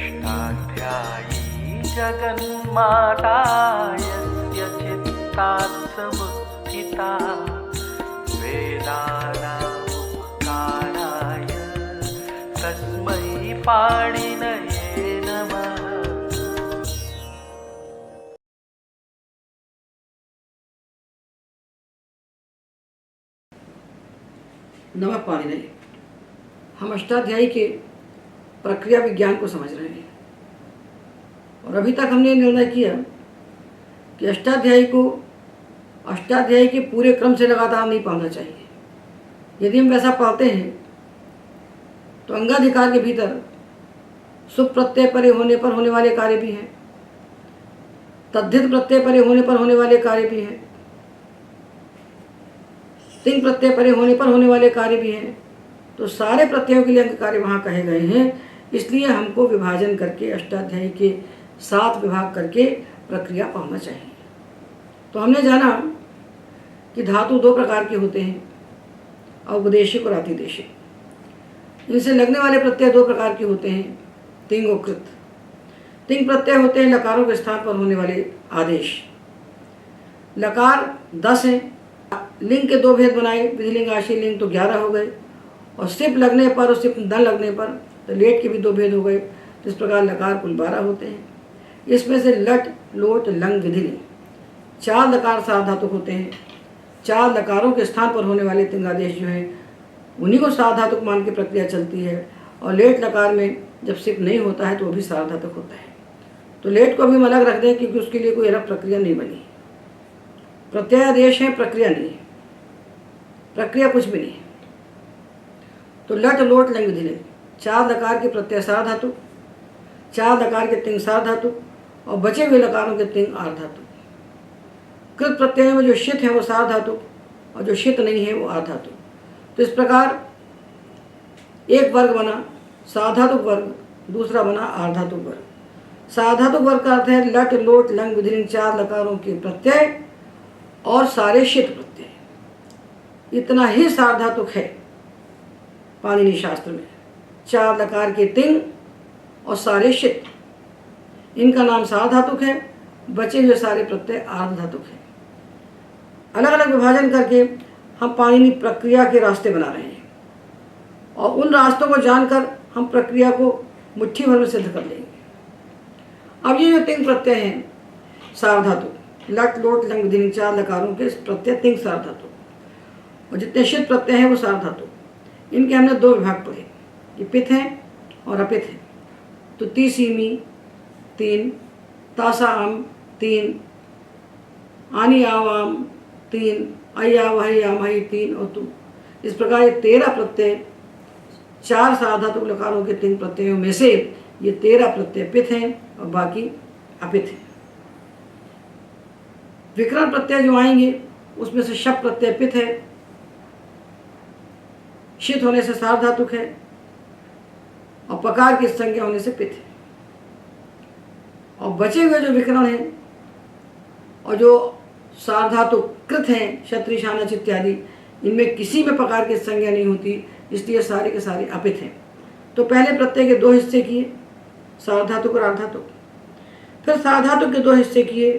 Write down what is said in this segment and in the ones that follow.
अष्टाध्यायी जगन्माता यस्य चित्तात् समुत्थिता वेदानामुपकाराय तस्मै पाणिनये नमः। नमः पाणिनये। हम अष्टाध्यायी के प्रक्रिया विज्ञान को समझ रहे हैं और अभी तक हमने निर्णय किया कि अष्टाध्यायी को अष्टाध्यायी के पूरे क्रम से लगातार नहीं पढ़ना चाहिए। यदि हम वैसा पढ़ते हैं तो अंगाधिकार के भीतर सुप प्रत्यय परे होने पर होने वाले कार्य भी हैं, तद्धित प्रत्यय परे होने पर होने वाले कार्य भी हैं, तिंग प्रत्यय परे होने पर होने वाले कार्य भी हैं। तो सारे प्रत्ययों के लिए अंग कार्य वहाँ कहे गए हैं। इसलिए हमको विभाजन करके अष्टाध्यायी के 7 विभाग करके प्रक्रिया पढ़ना चाहिए। तो हमने जाना कि धातु 2 प्रकार के होते हैं, औपदेशिक और अतिदेशिक। इनसे लगने वाले प्रत्यय 2 प्रकार के होते हैं, तिंग और कृत। तिंग प्रत्यय होते हैं लकारों के स्थान पर होने वाले आदेश। लकार 10 हैं, लिंग के 2 भेद बनाए, विधिलिंग आशी लिंग तो 11 हो गए, और सिप लगने पर और सिप न लगने पर तो लेट के भी 2 भेद हो गए। तो इस प्रकार लकार कुल 12 होते हैं। इसमें से लट, लोट, लंग, विधिलिंग 4 लकार सार्वधातुक होते हैं। 4 लकारों के स्थान पर होने वाले तिंगादेश जो हैं उन्हीं को सार्वधातुक मान की प्रक्रिया चलती है। और लेट लकार में जब सिप नहीं होता है तो वो भी सार्वधातुक होता है। तो लेट को भी हम अलग रख दें क्योंकि उसके लिए कोई अलग प्रक्रिया नहीं बनी। प्रत्ययादेश है, प्रक्रिया नहीं है, प्रक्रिया कुछ भी नहीं है। तो लट, लोट, लंग, विधिलिंग 4 लकार के प्रत्यय सार्वधातुक, 4 लकार के तिंग सार्वधातुक और बचे हुए लकारों के तिंग आर्धातुक। कृत प्रत्यय में जो शित है वो सार्वधातुक और जो शित नहीं है वो आर्धातुक। तो इस प्रकार एक वर्ग बना सार्वधातुक वर्ग, दूसरा बना आर्धातुक वर्ग। सार्वधातुक वर्ग का अर्थ है लट, लोट, लंग, विधिलिंग 4 लकारों के प्रत्यय और सारे शित प्रत्यय। इतना ही सार्वधातुक है पाणिनि शास्त्र में। 4 लकार के तिंग और सारे शित, इनका नाम सार्वधातुक है। बचे हुए सारे प्रत्यय आर्धधातुक है। अलग अलग विभाजन करके हम पाणिनि प्रक्रिया के रास्ते बना रहे हैं और उन रास्तों को जानकर हम प्रक्रिया को मुट्ठी भर में सिद्ध कर लेंगे। अब ये जो तिंग प्रत्यय हैं सार्वधातुक, लट, लोट, लंग, विधिलिंग 4 लकारों के प्रत्यय तिंग सार्वधातुक, और जितने शित प्रत्यय हैं वो सार्वधातुक। इनके हमने 2 विभाग पढ़े, ये पिथ हैं और अपिथ हैं। तो ती, सीमी 3, तासा आम 3, आनी आवाम 3, अय्या वही आमही 3 और तुम। इस प्रकार ये 13 प्रत्यय 4 सार्वधातुक लकारों के 3 प्रत्ययों में से ये 13 प्रत्यय पिथ हैं और बाकी अपिथ हैं। विकरण प्रत्यय जो आएंगे उसमें से शप प्रत्यय पिथ है, शित होने से सार्वधातुक है और पकार की संज्ञा होने से पिथ है। और बचे हुए जो विकरण हैं और जो सार्वधातुक कृत हैं, क्षत्रिय, शानच इत्यादि, इनमें किसी में पकार की संज्ञा नहीं होती, इसलिए सारे के सारे अपिथ हैं। तो पहले प्रत्यय के 2 हिस्से किए, सार्वधातुक और आर्धातुक। फिर सार्वधातुक के 2 हिस्से किए,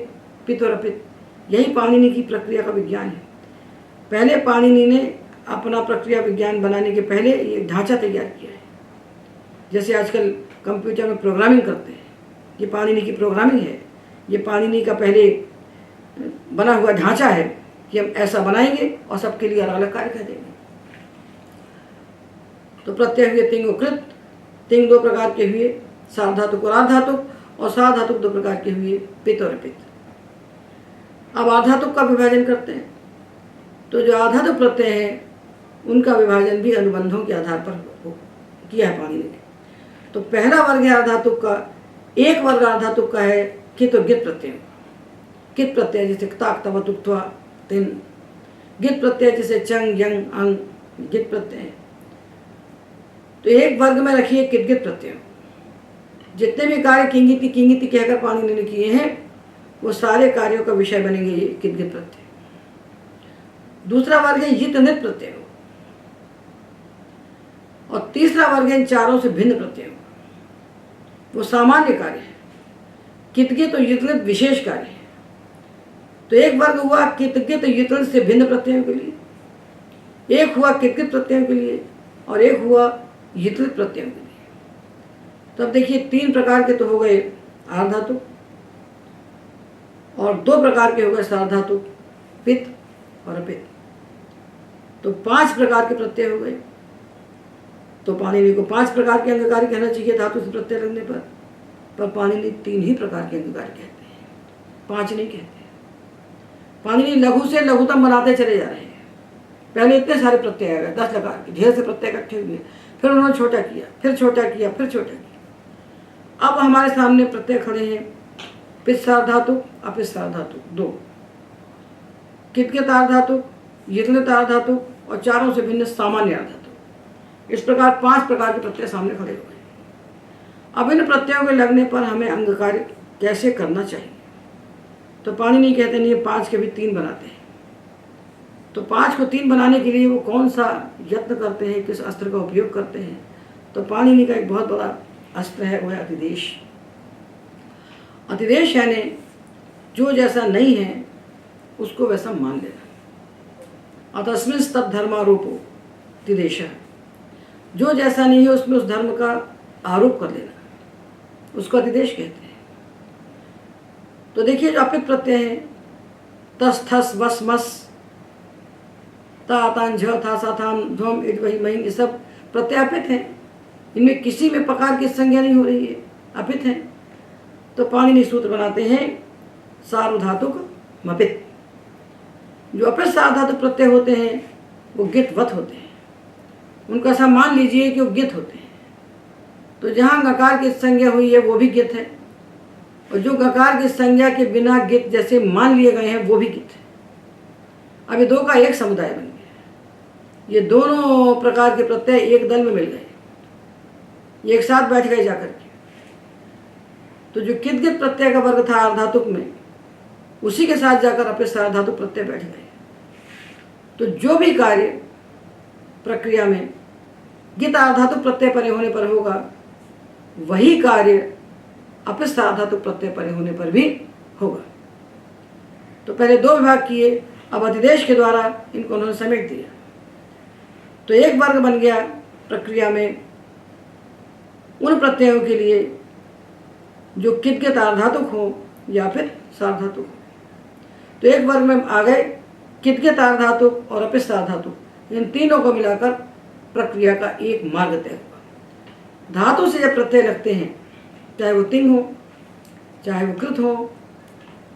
पिथ और अपिथ। यही पाणिनि की प्रक्रिया का विज्ञान है। पहले पाणिनि ने अपना प्रक्रिया विज्ञान बनाने के पहले ये ढांचा तैयार किया है। जैसे आजकल कंप्यूटर में प्रोग्रामिंग करते हैं, ये पाणिनि की प्रोग्रामिंग है। ये पाणिनि का पहले बना हुआ ढांचा है कि हम ऐसा बनाएंगे और सबके लिए अलग अलग कार्य कर देंगे। तो प्रत्यय हुए तिंग और कृत। तिंग 2 प्रकार के हुए, सार्वधातुक और आर्धातुक, और सार्वधातुक 2 प्रकार के हुए, पिथ और अपिथ। अब आर्धातुक का विभाजन करते हैं। तो जो आर्धातुक प्रत्यय हैं उनका विभाजन भी अनुबंधों के आधार पर किया है पाणिनि ने। तो पहला वर्ग है आर्धातुक का, एक वर्ग आर्धातुक का है कित और गित प्रत्यय। कित प्रत्यय जैसे ताक, तव, तुक, त्वा, तिन। गित प्रत्यय जैसे चंग, यंग, अंग, गित प्रत्यय। तो एक वर्ग में रखिए कित गित प्रत्यय। जितने भी कार्य किंगिति किंगिति कहकर पाणिनि ने किए हैं वो सारे कार्यों का विषय बनेंगे ये कित गित प्रत्यय। दूसरा वर्ग है यित नित प्रत्यय और तीसरा वर्ग है इन चारों से भिन्न प्रत्ययों। वो सामान्य कार्य है। कितकित और युतलित विशेष कार्य है। तो एक वर्ग हुआ कितकित और युतलित से भिन्न प्रत्ययों के लिए, एक हुआ कितकित प्रत्ययों के लिए और एक हुआ युतलित प्रत्ययों के लिए। तो अब देखिए 3 प्रकार के तो हो गए आर्धातु और 2 प्रकार के हो गए सार्वधातु, पित्त और अपित्त। तो 5 प्रकार के प्रत्यय हो गए। तो पाणिनि को 5 प्रकार के अंगकारी कहना चाहिए धातु से प्रत्यय लगने पर पाणिनि 3 ही प्रकार के अंगकारी कहते हैं, 5 नहीं कहते। पाणिनि लघु से लघुतम बनाते चले जा रहे हैं। पहले इतने सारे प्रत्यय आ गए, 10 प्रकार के ढेर से प्रत्यय इकट्ठे हुए, फिर उन्होंने छोटा किया, फिर छोटा किया, फिर छोटा किया। अब हमारे सामने प्रत्यय खड़े हैं पित्त सार्वधातु, अपित्त सार्वधातु 2, कितकित आर्धातु, युतलित आर्धातु और चारों से भिन्न सामान्य आर्धातु। इस प्रकार 5 प्रकार के प्रत्यय सामने खड़े हुए हैं। अब इन प्रत्ययों के लगने पर हमें अंग कार्य कैसे करना चाहिए? तो पाणिनि कहते नहीं 5 के भी 3 बनाते हैं। तो 5 को 3 बनाने के लिए वो कौन सा यत्न करते हैं, किस अस्त्र का उपयोग करते हैं? तो पाणिनि का एक बहुत बड़ा अस्त्र है, वो है अतिदेश। अतिदेश यानी जो जैसा नहीं है उसको वैसा मान लेना। अतस्मिन् तद्धर्मारोपो अतिदेश, जो जैसा नहीं है उसमें उस धर्म का आरोप कर लेना, उसको अतिदेश कहते हैं। तो देखिए जो अपित्त प्रत्यय है तस थस वस मस ता तान झ था सा थाम ध्वम इट वही मही, ये सब प्रत्यय अपित्त हैं। इनमें किसी में प्रकार की संज्ञा नहीं हो रही है, अपित्त हैं। तो पाणिनि सूत्र बनाते हैं सार्वधातुक मपित्त। जो अपित्त सार्वधातुक प्रत्यय होते हैं वो गितवत होते हैं, उनका ऐसा मान लीजिए कि वो गित होते हैं। तो जहाँ गकार की संज्ञा हुई है वो भी गित है, और जो गकार की संज्ञा के बिना गित जैसे मान लिए गए हैं वो भी गित है। अब ये 2 का एक समुदाय बन गया। ये दोनों प्रकार के प्रत्यय एक दल में मिल गए, ये एक साथ बैठ गए जाकर के। तो जो कितकित प्रत्यय का वर्ग था आर्धातुक में, उसी के साथ जाकर अपित्त सार्वधातुक प्रत्यय बैठ गए। तो जो भी कार्य प्रक्रिया में गित आर्धातुक प्रत्यय परे होने पर होगा, वही कार्य अपित्त सार्वधातुक प्रत्यय परे होने पर भी होगा। तो पहले 2 विभाग किए, अब अधिदेश के द्वारा इनको उन्होंने समेट दिया। तो एक वर्ग बन गया प्रक्रिया में उन प्रत्ययों के लिए जो कितकित आर्धातुक हो या फिर सार्वधातुक हो। तो एक वर्ग में आ गए कितकित आर्धातुक और अपित्त सार्वधातुक, इन तीनों को मिलाकर प्रक्रिया का एक मार्ग तय हुआ। धातु से जब प्रत्यय लगते हैं, चाहे वो तिंग हो, चाहे वो कृत हो,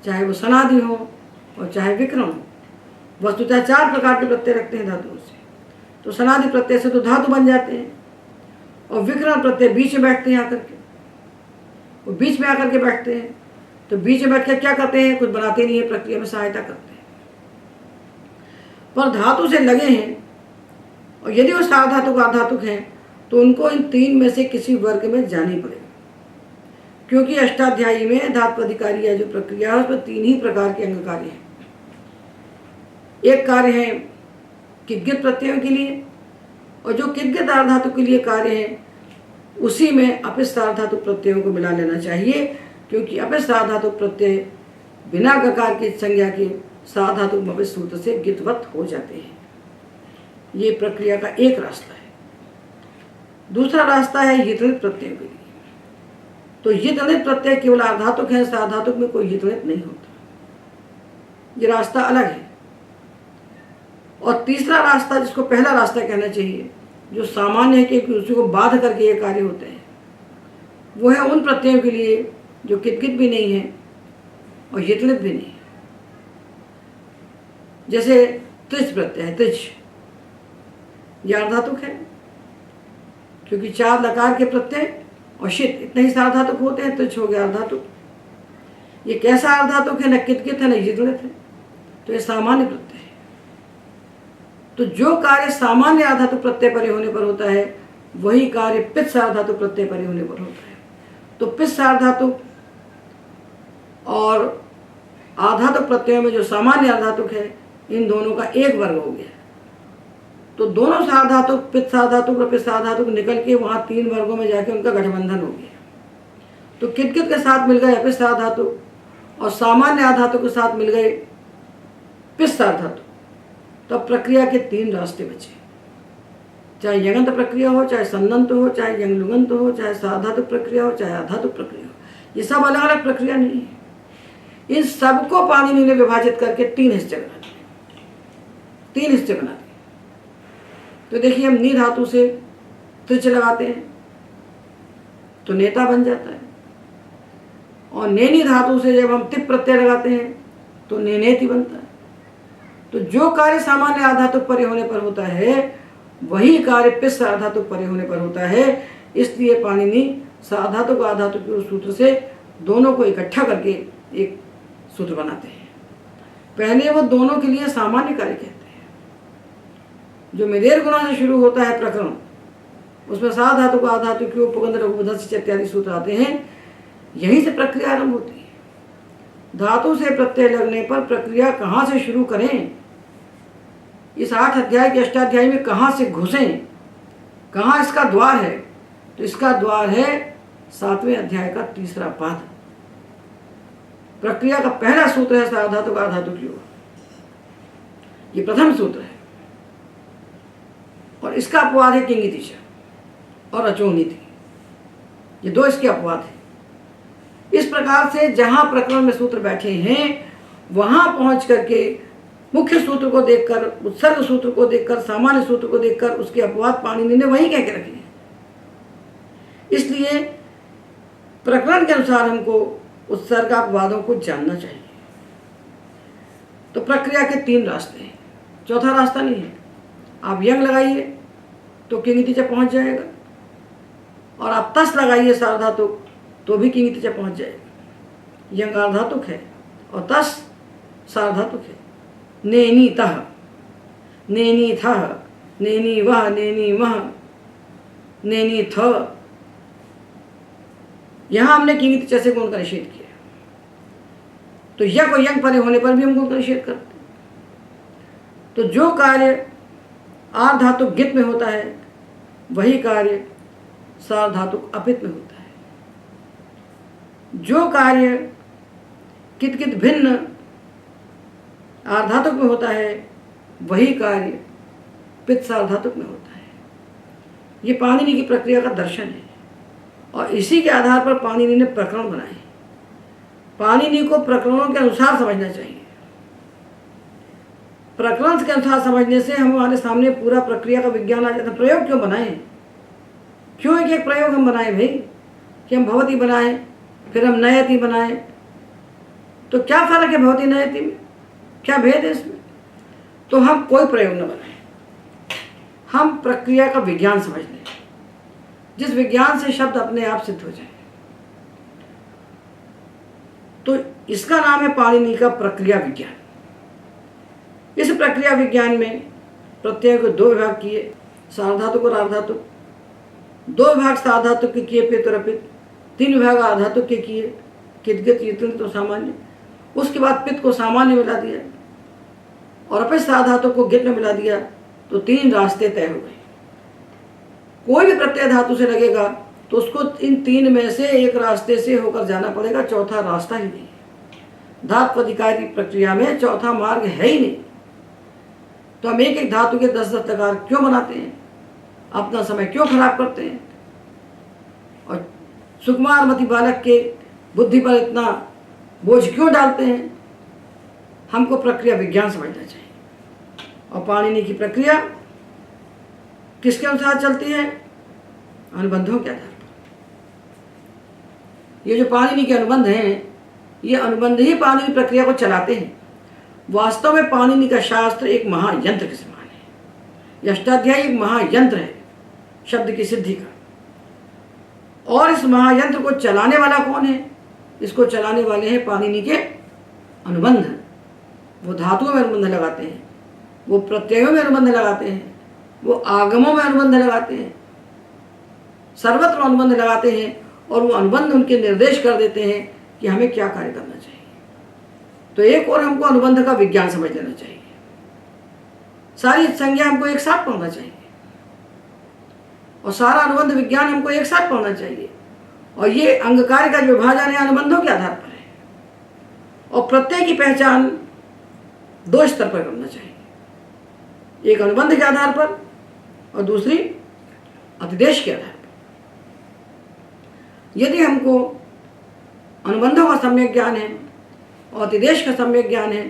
चाहे वो सनादि हो और चाहे विक्रम हो, वस्तुतः 4 प्रकार के प्रत्यय लगते हैं धातुओं से। तो सनादि प्रत्यय से तो धातु बन जाते हैं, और विक्रम प्रत्यय बीच में बैठते हैं आकर के, वो बीच में आकर के बैठते हैं। तो बीच में बैठ कर क्या करते हैं? कुछ बनाते नहीं है, प्रक्रिया में सहायता करते हैं। पर धातु से लगे हैं, और यदि वो सार्वधातुक आर्धातुक हैं तो उनको इन 3 में से किसी वर्ग में जाना ही पड़ेगा, क्योंकि अष्टाध्यायी में धातु अधिकारी है जो प्रक्रिया है उसमें 3 ही प्रकार के अंग कार्य हैं। एक कार्य है कितकित प्रत्ययों के लिए, और जो कितकित आर्धातुक के लिए कार्य है उसी में अपित्त सार्वधातुक प्रत्ययों को मिला लेना चाहिए, क्योंकि अपित्त सार्वधातुक प्रत्यय बिना गकार की संज्ञा के सार्वधातुक मपित्त सूत्र से गितवत हो जाते हैं। ये प्रक्रिया का एक रास्ता है। दूसरा रास्ता है युतलित प्रत्ययों के लिए। तो युतलित प्रत्यय केवल आर्धातुक है, सार्वधातुक में कोई युतलित नहीं होता, ये रास्ता अलग है। और तीसरा रास्ता, जिसको पहला रास्ता कहना चाहिए, जो सामान्य है कि उसी को बाध करके ये कार्य होते हैं, वो है उन प्रत्ययों के लिए जो कितकित भी नहीं है और युतलित भी नहीं है। जैसे त्रिच प्रत्यय है, त्रिच ये आर्धातुक है, क्योंकि 4 लकार के प्रत्यय और शित इतने ही सार्वधातुक होते हैं। त्रिच हो गया आर्धातुक। ये कैसा आर्धातुक है? न कितकित है न युतलित है, तो ये सामान्य प्रत्यय है। तो जो कार्य सामान्य आर्धातुक प्रत्यय परे होने पर होता है, वही कार्य पित्त सार्वधातुक प्रत्यय परे होने पर होता है। तो पित्त सार्वधातुक और आर्धातुक प्रत्ययों में जो सामान्य आर्धातुक है, इन दोनों का एक वर्ग हो गया। तो दोनों सार्वधातुक, पित्त सार्वधातुक और पित्त सार्वधातुक निकल के वहाँ 3 वर्गों में जाके उनका गठबंधन हो गया। तो किट के साथ मिल गए अपिसार धातु और सामान्य आधातु के साथ मिल गए पिस्सार धातु। तो अब प्रक्रिया के 3 रास्ते बचे, चाहे यंगंत प्रक्रिया हो, चाहे संदंत हो, चाहे यंगलुगंत हो, चाहे साधातु प्रक्रिया हो, चाहे आधातु प्रक्रिया हो। ये सब अलग अलग प्रक्रिया नहीं है। इन सबको पाणिनि ने विभाजित करके 3 हिस्से बना दिए, 3 हिस्से बना दिए। तो देखिए, हम नी धातु से त्रिच लगाते हैं तो नेता बन जाता है, और नेनी धातु से जब हम तिप प्रत्यय लगाते हैं तो नेनेति बनता है। तो जो कार्य सामान्य आधातु परे होने पर होता है वही कार्य पिस आधातु परे होने पर होता है। इसलिए पाणिनि साधातु आधातु के सूत्र से दोनों को इकट्ठा करके एक सूत्र बनाते हैं। पहले वो दोनों के लिए सामान्य कार्य कहते हैं। जो मिदेर गुणा से शुरू होता है प्रकरण, उसमें साधातु को आधातु के उपगंध लघुबंध इत्यादि सूत्र आते हैं। यहीं से प्रक्रिया आरंभ होती है। धातु से प्रत्यय लगने पर प्रक्रिया कहाँ से शुरू करें, इस 8 अध्याय के अष्टाध्यायी में कहाँ से घुसें, कहाँ इसका द्वार है, तो इसका द्वार है 7वें अध्याय का 3रा पाद। प्रक्रिया का पहला सूत्र है साधातु का आधातु की ओर, ये प्रथम सूत्र है, और इसका अपवाद है किंगितिच और अचोनीति। ये 2 इसके अपवाद है। इस प्रकार से जहां प्रकरण में सूत्र बैठे हैं वहां पहुंच करके मुख्य सूत्र को देखकर, उत्सर्ग सूत्र को देखकर, सामान्य सूत्र को देखकर उसके अपवाद पाणिनि ने वहीं कह के रखे हैं। इसलिए प्रकरण के अनुसार हमको उत्सर्ग अपवादों को जानना चाहिए। तो प्रक्रिया के 3 रास्ते हैं, चौथा रास्ता नहीं है। आप यंग लगाइए तो किंगितिच पहुंच जाएगा, और आप तस लगाइए सार्वधातु तो भी किंगितिच पहुंच जाएगा। यंग आर्धातुक है और तस सार्वधातुक है। नेनीतः, नेनीथः, नेनीवः, नेनीमः, नेनीथ। यहां हमने किंगितिच से गुण का निषेध किया। तो यक और यंग परे होने पर भी हम गुण का निषेध करते हैं। तो जो कार्य आर्धातुक गित में होता है वही कार्य सार्वधातुक अपित में होता है। जो कार्य कित कित भिन्न आर्धातुक में होता है वही कार्य पित सार्वधातुक में होता है। ये पाणिनि की प्रक्रिया का दर्शन है, और इसी के आधार पर पाणिनि ने प्रकरण बनाए। पाणिनि को प्रकरणों के अनुसार समझना चाहिए। प्रकरण के अनुसार समझने से हमारे सामने पूरा प्रक्रिया का विज्ञान आ जाता है। प्रयोग क्यों बनाए, क्यों एक प्रयोग हम बनाए भाई, कि हम भवती बनाएं फिर हम नयति बनाएं, तो क्या फर्क है भवती नयति में, क्या भेद है इसमें? तो हम कोई प्रयोग न बनाएं, हम प्रक्रिया का विज्ञान समझ लें, जिस विज्ञान से शब्द अपने आप सिद्ध हो जाए। तो इसका नाम है पाणिनि का प्रक्रिया विज्ञान। इस प्रक्रिया विज्ञान में प्रत्यय को 2 विभाग किए, सार्वधातुक और आर्धातुक। 2 विभाग सार्वधातुक के किए पित और अपित, 3 विभाग आर्धातुक के किए कितगित, युतिंत और सामान्य। उसके बाद पित को सामान्य मिला दिया और अपित सार्वधातुक को गित में मिला दिया, तो 3 रास्ते तय हो गए। कोई भी प्रत्यय धातु से लगेगा तो उसको इन 3 में से एक रास्ते से होकर जाना पड़ेगा, चौथा रास्ता ही नहीं। धातु अधिकारी प्रक्रिया में चौथा मार्ग है ही नहीं। तो हम एक एक धातु के 10-10 प्रकार क्यों बनाते हैं, अपना समय क्यों खराब करते हैं, और सुकुमार मति बालक के बुद्धि पर इतना बोझ क्यों डालते हैं? हमको प्रक्रिया विज्ञान समझना चाहिए। और पाणिनि की प्रक्रिया किसके अनुसार चलती है? अनुबंधों के आधार पर। ये जो पाणिनि के अनुबंध हैं, ये अनुबंध ही पाणिनि प्रक्रिया को चलाते हैं। वास्तव में पाणिनि का शास्त्र एक महायंत्र के समान है। यह अष्टाध्यायी एक महायंत्र है शब्द की सिद्धि का। और इस महायंत्र को चलाने वाला कौन है? इसको चलाने वाले हैं पाणिनि के अनुबंध। वो धातुओं में अनुबंध लगाते हैं, वो प्रत्ययों में अनुबंध लगाते हैं, वो आगमों में अनुबंध लगाते हैं, सर्वत्र अनुबंध लगाते हैं, और वो अनुबंध उनके निर्देश कर देते हैं कि हमें क्या कार्य करना चाहिए। तो एक और हमको अनुबंध का विज्ञान समझ लेना चाहिए। सारी संज्ञा हमको एक साथ पढ़ना चाहिए, और सारा अनुबंध विज्ञान हमको एक साथ पढ़ना चाहिए। और ये अंग कार्य का जो विभाजन है अनुबंधों के आधार पर है। और प्रत्यय की पहचान दो स्तर पर करना चाहिए, एक अनुबंध के आधार पर और दूसरी अतिदेश के आधार पर। यदि हमको अनुबंधों का सम्यक ज्ञान है और अतिदेश का सम्यक ज्ञान है,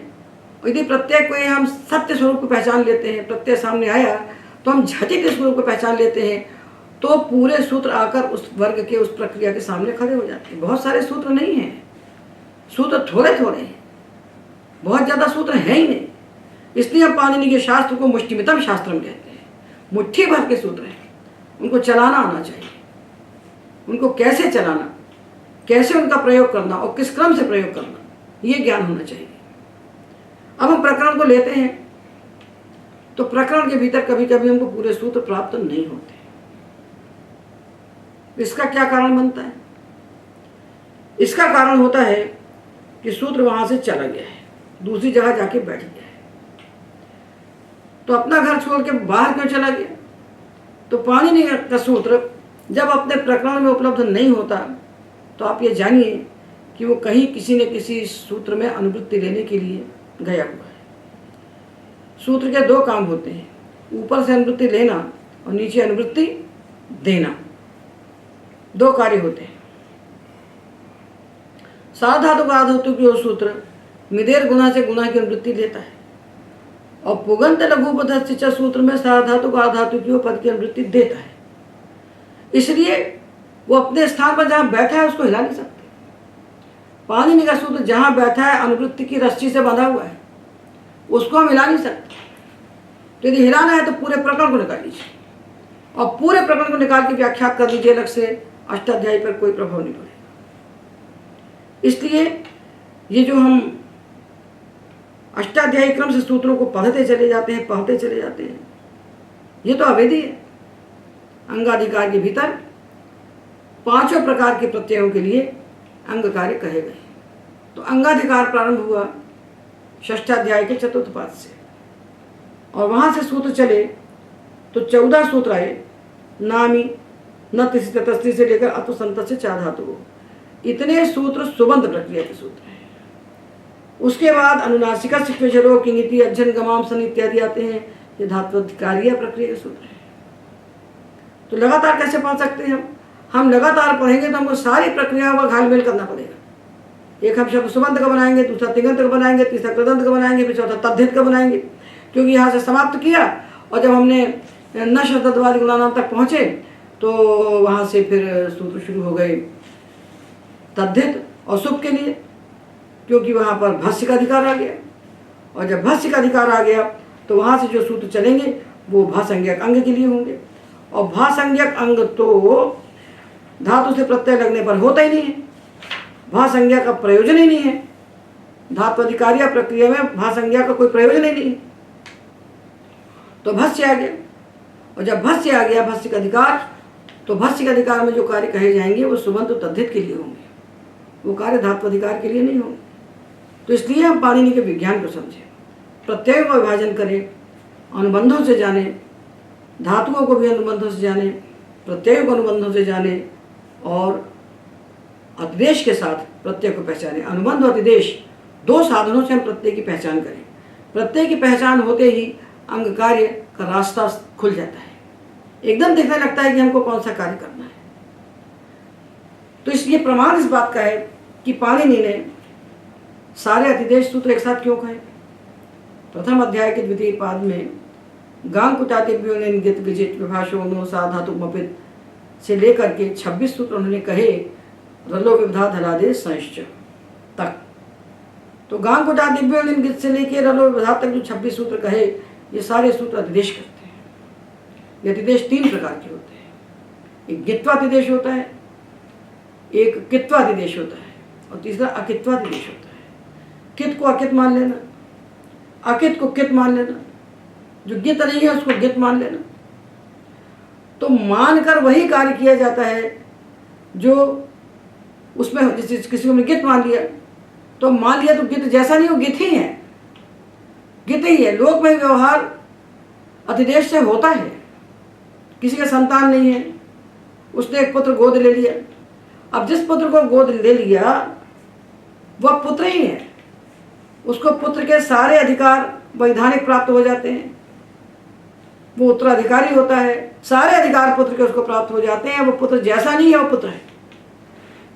और यदि प्रत्यय को हम सत्य स्वरूप को पहचान लेते हैं, प्रत्यय सामने आया तो हम झटित स्वरूप को पहचान लेते हैं, तो पूरे सूत्र आकर उस वर्ग के, उस प्रक्रिया के सामने खड़े हो जाते हैं। बहुत सारे सूत्र नहीं हैं, सूत्र थोड़े थोड़े हैं, बहुत ज़्यादा सूत्र हैं ही नहीं। इसलिए हम पाणिनि के शास्त्र को मुष्टिमितम शास्त्रम कहते हैं। मुट्ठी भर के सूत्र हैं, उनको चलाना आना चाहिए। उनको कैसे चलाना, कैसे उनका प्रयोग करना और किस क्रम से प्रयोग करना, ये ज्ञान होना चाहिए। अब हम प्रकरण को लेते हैं तो प्रकरण के भीतर कभी कभी हमको पूरे सूत्र प्राप्त नहीं होते। इसका क्या कारण बनता है? इसका कारण होता है कि सूत्र वहां से चला गया है, दूसरी जगह जाके बैठ गया है। तो अपना घर छोड़ के बाहर क्यों चला गया? तो पाणिनि का सूत्र जब अपने प्रकरण में उपलब्ध नहीं होता तो आप ये जानिए कि वो कहीं किसी न किसी सूत्र में अनुवृत्ति लेने के लिए गया हुआ है। सूत्र के दो काम होते हैं, ऊपर से अनुवृत्ति लेना और नीचे अनुवृत्ति देना, दो कार्य होते हैं। साधातु का आधातु की वो सूत्र मिदेर गुना से गुना की अनुवृत्ति लेता है, और पुगंत लघु पदस्थ सूत्र में साधातु का आधातु की वो पद की अनुवृत्ति देता है। इसलिए वो अपने स्थान पर जहां बैठा है उसको हिला नहीं सकते। पाणिनि का सूत्र जहां बैठा है अनुवृत्ति की रस्सी से बंधा हुआ है, उसको हम हिला नहीं सकते। तो यदि हिलाना है तो पूरे प्रकरण को निकाल लीजिए और पूरे प्रकरण को निकाल के व्याख्या कर लीजिए अलग से, अष्टाध्यायी पर कोई प्रभाव नहीं पड़ेगा। इसलिए ये जो हम अष्टाध्यायी क्रम से सूत्रों को पढ़ते चले जाते हैं, ये तो अवैध है। अंगाधिकार के भीतर पांचों प्रकार के प्रत्ययों के लिए अंग कार्य कहे गए। तो अंगाधिकार प्रारंभ हुआ षष्ठाध्याय के चतुर्थ पाद से, और वहां से सूत्र चले तो 14 सूत्र आए। नामी न तिसि ततस्ति से लेकर अतु संत से चा धातु, इतने सूत्र सुबंध प्रक्रिया के सूत्र हैं। उसके बाद अनुनासिका शिक्षरो किंगिति अज्जन गमाम सन इत्यादि आते हैं, ये धात्वधिकारीय प्रक्रिया के सूत्र हैं। तो लगातार कैसे पढ़ सकते हैं हम लगातार पढ़ेंगे तो हमको सारी प्रक्रियाओं का घालमेल करना पड़ेगा। एक हम शब्द सुबंध का बनाएंगे, दूसरा तिङंत का बनाएंगे, तीसरा कृदंत का बनाएंगे, फिर चौथा तद्धित का बनाएंगे। क्योंकि यहाँ से समाप्त किया और जब हमने न शब्दवादी गुणानाम तक पहुँचे तो वहाँ से फिर सूत्र शुरू हो गए तद्धित और सुप के लिए, क्योंकि वहाँ पर भाष्य का अधिकार आ गया। और जब भाष्य का अधिकार आ गया तो वहाँ से जो सूत्र चलेंगे वो भासंज्ञक अंग के लिए होंगे, और भासंज्ञक अंग तो धातु से प्रत्यय लगने पर होता ही नहीं है, भासंज्ञा का प्रयोजन ही नहीं है। धातु अधिकारिया प्रक्रिया में भासंज्ञा का कोई प्रयोजन ही नहीं है। तो भस्य आ गया, और जब भस्य आ गया भस्य का अधिकार, तो भस्य के अधिकार में जो कार्य कहे जाएंगे वो सुबंध तद्धित के लिए होंगे, वो कार्य धातु अधिकार के लिए नहीं होंगे। तो इसलिए हम पाणिनि के विज्ञान को समझें, प्रत्ययों का विभाजन करें, अनुबंधों से जाने, धातुओं को भी अनुबंधों से जाने, प्रत्ययों को अनुबंधों से जाने, और अतिदेश के साथ प्रत्यय को पहचाने। अनुबंध और अतिदेश दो साधनों से हम प्रत्यय की पहचान करें। प्रत्यय की पहचान होते ही अंग कार्य का रास्ता खुल जाता है, एकदम दिखने लगता है कि हमको कौन सा कार्य करना है। तो इसलिए प्रमाण इस बात का है कि पाणिनि ने सारे अतिदेश सूत्र एक साथ क्यों कहे। प्रथम अध्याय के द्वितीय पाद में गांकुटादिभ्यो निंगित विजित विभाषो नो साधातुमपित से लेकर के 26 सूत्र उन्होंने कहे रलो विवधा धलादे संश्च तक। तो गांकुटादिभ्यो निंगित से लेकर रलो विवधा तक जो 26 सूत्र कहे, ये सारे सूत्र अतिदेश करते हैं। ये अतिदेश 3 प्रकार के होते हैं, एक गित्वातिदेश होता है, एक कित्वातिदेश होता है, और तीसरा अकित्वातिदेश होता है। कित को अकित मान लेना, अकित को कित मान लेना, जो गित नहीं है उसको गित मान लेना। तो मानकर वही कार्य किया जाता है जो उसमें, जैसे किसी को हमने गित मान लिया तो मान लिया तो गित जैसा नहीं, वो गित ही है, गित ही है। लोक में व्यवहार अतिदेश से होता है। किसी का संतान नहीं है, उसने एक पुत्र गोद ले लिया, अब जिस पुत्र को गोद ले लिया वह पुत्र ही है, उसको पुत्र के सारे अधिकार वैधानिक प्राप्त हो जाते हैं, वो उत्तराधिकारी होता है, सारे अधिकार पुत्र के उसको प्राप्त हो जाते हैं। वो पुत्र जैसा नहीं है वो पुत्र है।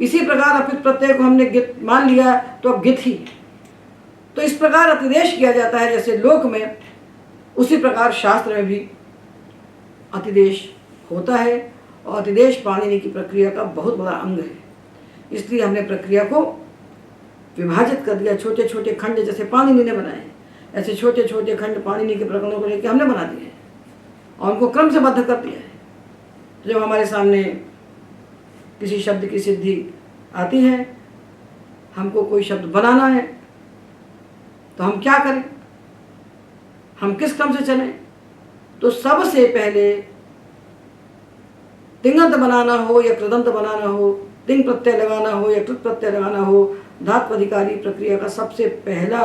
इसी प्रकार अपित प्रत्यय को हमने गित मान लिया तो अब गित ही। तो इस प्रकार अतिदेश किया जाता है जैसे लोक में, उसी प्रकार शास्त्र में भी अतिदेश होता है। और अतिदेश पाणिनि की प्रक्रिया का बहुत बड़ा अंग है। इसलिए हमने प्रक्रिया को विभाजित कर दिया, छोटे छोटे खंड जैसे पाणिनि ने बनाए ऐसे छोटे छोटे खंड पाणिनि के प्रकरणों को लेकर हमने बना दिए हैं और उनको क्रम से बद्ध कर दिया है। तो जब हमारे सामने किसी शब्द की सिद्धि आती है, हमको कोई शब्द बनाना है, तो हम क्या करें, हम किस क्रम से चलें? तो सबसे पहले तिङंत बनाना हो या कृदंत बनाना हो, तिंग प्रत्यय लगाना हो या कृत प्रत्यय लगाना हो, धात्वधिकारी प्रक्रिया का सबसे पहला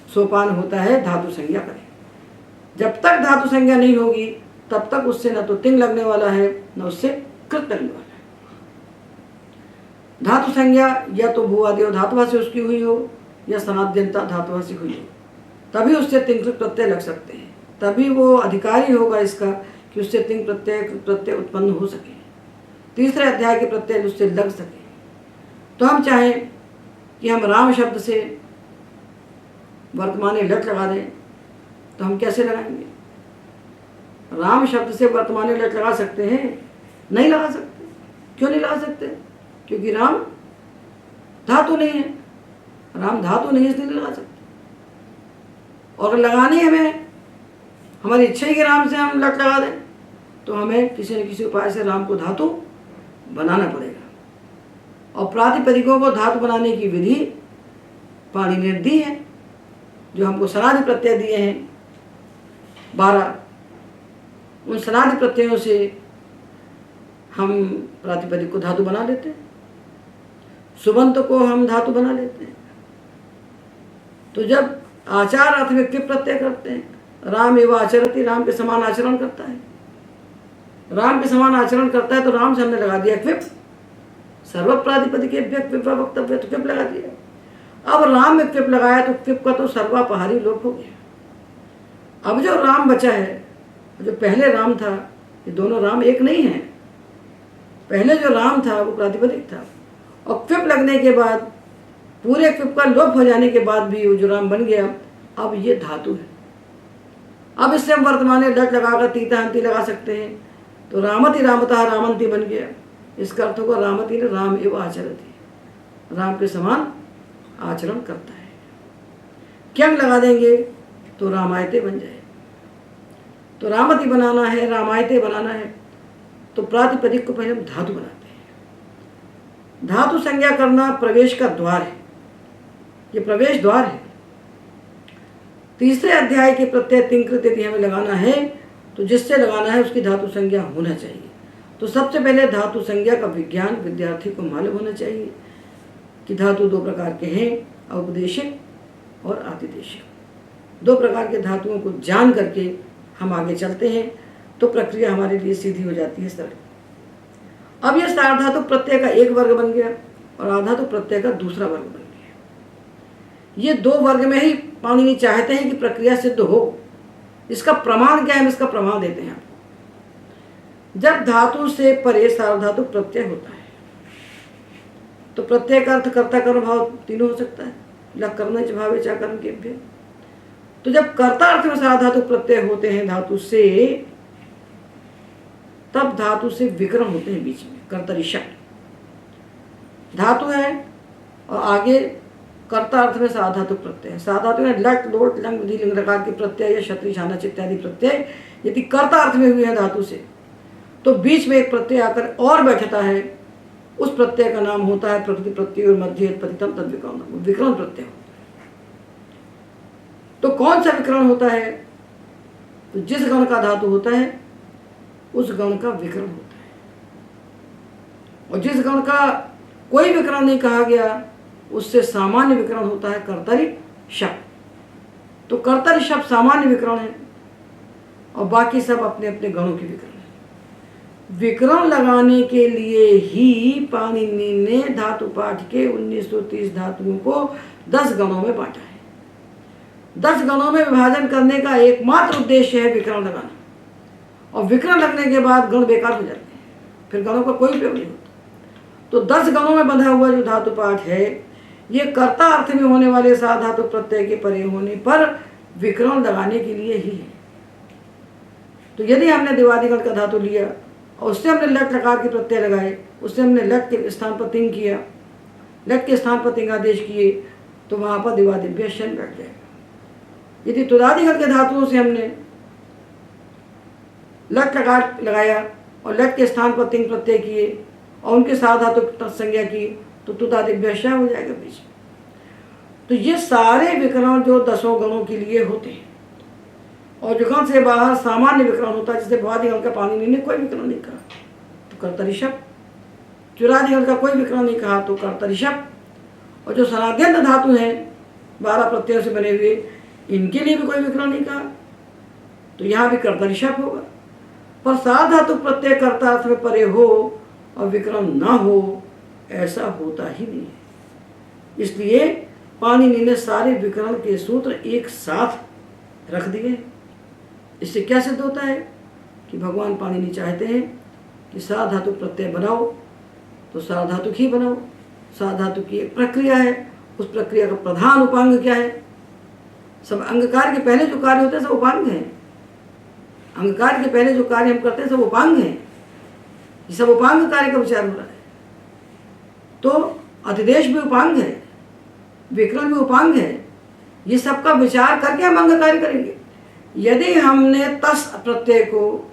सोपान होता है धातु संज्ञा करें। जब तक धातु संज्ञा नहीं होगी तब तक उससे न तो तिंग लगने वाला है न उससे कृत लगने वाला है। धातु संज्ञा या तो भूआदेव धातुवा से उसकी हुई हो या सनाद्यंता धातुवा से हुई हो, तभी उससे तिंग कृत प्रत्यय लग सकते हैं, तभी वो अधिकारी होगा इसका कि उससे तिंग प्रत्यय कृत प्रत्यय उत्पन्न हो सके, तीसरे अध्याय के प्रत्यय उससे लग सके। तो हम चाहें कि हम राम शब्द से वर्तमाने लट लगा दें, तो हम कैसे लगाएंगे? राम शब्द से वर्तमाने लट लगा सकते हैं? नहीं लगा सकते। क्यों नहीं लगा सकते? क्योंकि राम धातु नहीं है, राम धातु नहीं है, इसलिए नहीं लगा सकते। और लगानी हमें हमारी इच्छा ही कि राम से हम लट लगा दें, तो हमें किसी न किसी उपाय से राम को धातु बनाना पड़ेगा। और प्रातिपदिकों को धातु बनाने की विधि पाणिनि ने दी है, जो हमको सनादि प्रत्यय दिए हैं 12, उन सनादि प्रत्ययों से हम प्रातिपदिक को धातु बना लेते हैं, सुबंत को हम धातु बना लेते हैं। तो जब आचार अर्थ में क्विप प्रत्यय करते हैं, राम एवं आचरति, राम के समान आचरण करता है, राम के समान आचरण करता है, तो राम से हमने लगा दिया क्विप, सर्व प्रातिपदिकेभ्य क्विप वक्तव्य, तो क्विप लगा दिया। अब राम में क्विप लगाया तो क्विप का तो सर्वापहारी लोप हो गया। अब जो राम बचा है, जो पहले राम था, ये दोनों राम एक नहीं है। पहले जो राम था वो प्रातिपदिक था, और क्विप लगने के बाद, पूरे क्विप का लोप हो जाने के बाद भी वो जो राम बन गया, अब ये धातु है। अब इससे हम वर्तमान लट लगाकर तीता अंति लगा सकते हैं, तो रामति रामतः रामंती बन गया। इसका अर्थ होगा रामति ने राम एवं आचरति, राम के समान आचरण करता है। क्यंग लगा देंगे तो रामायते बन जाए। तो रामति बनाना है, रामायते बनाना है, तो प्रातिपदिक को पहले हम धातु बनाते हैं। धातु संज्ञा करना प्रवेश का द्वार है, ये प्रवेश द्वार है। तीसरे अध्याय के प्रत्यय तिंकृत यदि हमें लगाना है, तो जिससे लगाना है उसकी धातु संज्ञा होना चाहिए। तो सबसे पहले धातु संज्ञा का विज्ञान विद्यार्थी को मालूम होना चाहिए कि धातु दो प्रकार के हैं, औपदेशिक और आतिदेशिक। दो प्रकार के धातुओं को जान करके हम आगे चलते हैं, तो प्रक्रिया हमारे लिए सीधी हो जाती है, सरल। अब यह सार्वधातुक प्रत्यय का एक वर्ग बन गया और आधातुक प्रत्यय का दूसरा वर्ग बन गया। ये दो वर्ग में ही पाणिनि चाहते हैं कि प्रक्रिया सिद्ध हो। इसका प्रमाण क्या है, हम इसका प्रमाण देते हैं आपको। जब धातु से परे सार्वधातुक प्रत्यय होता है, तो प्रत्यय का अर्थ कर्ता कर्म भाव तीनों हो सकता है, लक कर्म च भावे चा कर्म के भी। तो जब कर्ता अर्थ में सार्वधातुक प्रत्यय होते हैं धातु से, तब धातु से विकरण होते हैं बीच में, कर्तरी शब्द धातु है और आगे कर्ता अर्थ में साधातुक प्रत्यय है। साधातु में लट लोट लंग विधि लिंग रकार के प्रत्यय या क्षत्रि छानच इत्यादि प्रत्यय यदि कर्ता अर्थ में हुए हैं धातु से, तो बीच में एक प्रत्यय आकर और बैठता है, उस प्रत्यय का नाम होता है प्रकृति प्रत्यय और मध्य पतितम तद विकरण, विकरण प्रत्यय होता है। तो कौन सा विकरण होता है? तो जिस गण का धातु होता है उस गण का विकरण होता है, और जिस गण का कोई विकरण नहीं कहा गया उससे सामान्य विकरण होता है कर्तरी शब्द। तो कर्तरी शब्द सामान्य विकरण है और बाकी सब अपने अपने गणों के विकरण है। विकरण लगाने के लिए ही पाणिनि ने धातु पाठ के 1930 धातुओं को 10 गणों में बांटा है। 10 गणों में विभाजन करने का एकमात्र उद्देश्य है विकरण लगाना, और विकरण लगने के बाद गण बेकार हो जाते हैं, फिर गणों का कोई उपयोग नहीं होता। तो 10 गणों में बंधा हुआ जो धातु पाठ है, ये कर्ता अर्थ में होने वाले साधातु प्रत्यय के परे होने पर विकरण लगाने के लिए ही है। तो यदि हमने दिवादिगण का धातु लिया और उससे हमने लट लकार के प्रत्यय लगाए, उससे हमने लट के स्थान पर तिंग किया, लट के स्थान पर तिंग आदेश किए, तो वहाँ पर दिवादिव्य शन बैठ जाएगा। यदि तुदादिगण के धातुओं से हमने लट लकार लगाया और लट के स्थान पर तिंग प्रत्यय किए और उनके साथ धातु संज्ञा की, तो तुदादिव्य श हो जाएगा बीच में। तो ये सारे विकरण जो 10 गणों के लिए होते हैं, और जो गण से बाहर सामान्य विकरण होता है, जैसे भवादिगण का पाणिनि ने कोई विकरण नहीं कहा तो कर्ता ऋषभ, चुरादिगण का कोई विकरण नहीं कहा तो कर्ता ऋषभ, और जो सनाद्यंत धातु हैं 12 प्रत्ययों से बने हुए, इनके लिए भी कोई विकरण नहीं कहा तो यहाँ भी कर्ता ऋषभ होगा। पर साधातु प्रत्यय कर्ता अर्थ में परे हो और विकरण ना हो, ऐसा होता ही नहीं है। इसलिए पाणिनि ने सारे विकरण के सूत्र एक साथ रख दिए। इससे क्या सिद्ध होता है कि भगवान पाणिनि चाहते हैं कि साधातु प्रत्यय बनाओ तो साधातुक ही बनाओ। साधातुक की एक प्रक्रिया है, उस प्रक्रिया का प्रधान उपांग क्या है? सब अंगकार के पहले जो कार्य होते हैं सब उपांग हैं। अंगकार के पहले जो कार्य हम करते हैं सब उपांग हैं। ये सब उपांग कार्य का विचार हो रहा है। तो अतिदेश भी उपांग है, विकरण भी उपांग है। ये सबका विचार करके हम अंग कार्य करेंगे। यदि हमने तस प्रत्यय को